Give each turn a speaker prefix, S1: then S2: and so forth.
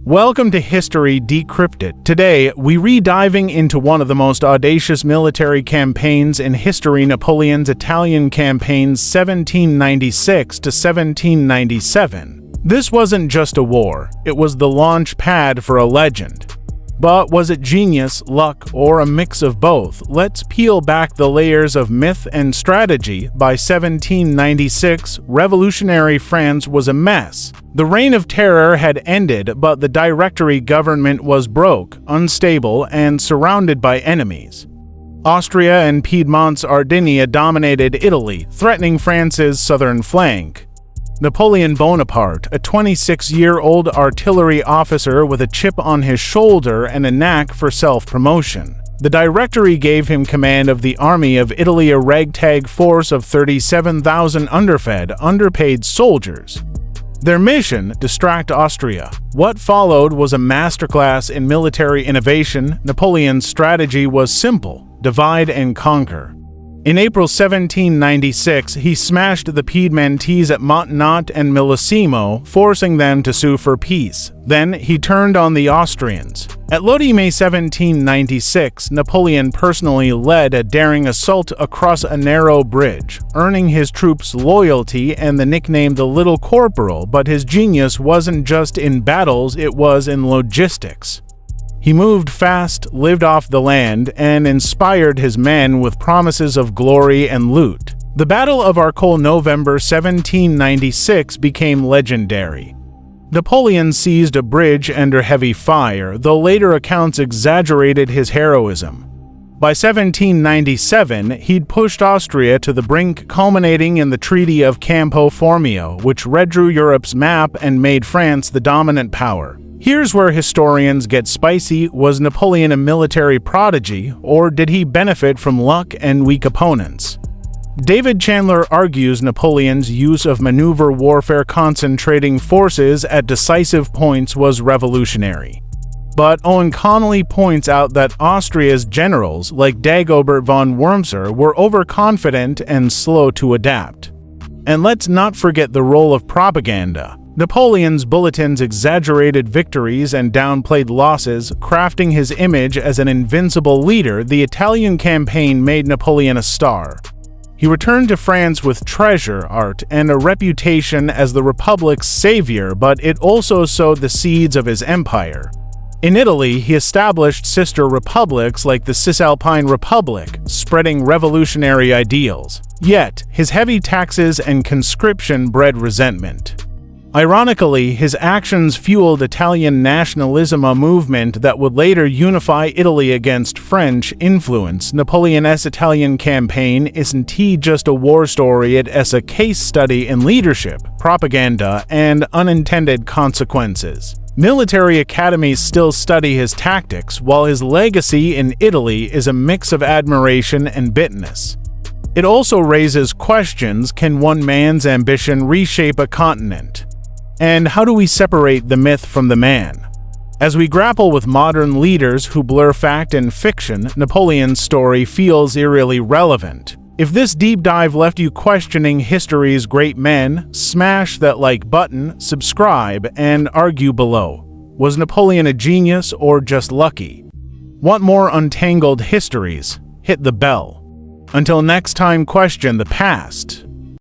S1: Welcome to History Decrypted. Today, we re-diving into one of the most audacious military campaigns in history, Napoleon's Italian campaigns 1796 to 1797. This wasn't just a war, it was the launch pad for a legend. But was it genius, luck, or a mix of both? Let's peel back the layers of myth and strategy. By 1796, revolutionary France was a mess. The reign of terror had ended, but the Directory government was broke, unstable, and surrounded by enemies. Austria and Piedmont's Sardinia dominated Italy, threatening France's southern flank. Napoleon Bonaparte, a 26-year-old artillery officer with a chip on his shoulder and a knack for self-promotion. The Directory gave him command of the Army of Italy, a ragtag force of 37,000 underfed, underpaid soldiers. Their mission: distract Austria. What followed was a masterclass in military innovation. Napoleon's strategy was simple: divide and conquer. In April 1796, he smashed the Piedmontese at Montenot and Millesimo, forcing them to sue for peace. Then he turned on the Austrians. At Lodi, May 1796, Napoleon personally led a daring assault across a narrow bridge, earning his troops loyalty and the nickname the Little Corporal. But his genius wasn't just in battles, it was in logistics. He moved fast, lived off the land, and inspired his men with promises of glory and loot. The Battle of Arcole, November 1796, became legendary. Napoleon seized a bridge under heavy fire, though later accounts exaggerated his heroism. By 1797, he'd pushed Austria to the brink, culminating in the Treaty of Campo Formio, which redrew Europe's map and made France the dominant power. Here's where historians get spicy. Was Napoleon a military prodigy, or did he benefit from luck and weak opponents? David Chandler argues Napoleon's use of maneuver warfare, concentrating forces at decisive points, was revolutionary. But Owen Connolly points out that Austria's generals, like Dagobert von Wurmser, were overconfident and slow to adapt. And let's not forget the role of propaganda. Napoleon's bulletins exaggerated victories and downplayed losses, crafting his image as an invincible leader. The Italian campaign made Napoleon a star. He returned to France with treasure, art, and a reputation as the Republic's savior, but it also sowed the seeds of his empire. In Italy, he established sister republics like the Cisalpine Republic, spreading revolutionary ideals. Yet, his heavy taxes and conscription bred resentment. Ironically, his actions fueled Italian nationalism, a movement that would later unify Italy against French influence. Napoleon's Italian campaign isn't just a war story, it's a case study in leadership, propaganda, and unintended consequences. Military academies still study his tactics, while his legacy in Italy is a mix of admiration and bitterness. It also raises questions: can one man's ambition reshape a continent? And how do we separate the myth from the man? As we grapple with modern leaders who blur fact and fiction, Napoleon's story feels eerily relevant. If this deep dive left you questioning history's great men, smash that like button, subscribe, and argue below. Was Napoleon a genius or just lucky? Want more untangled histories? Hit the bell. Until next time, question the past.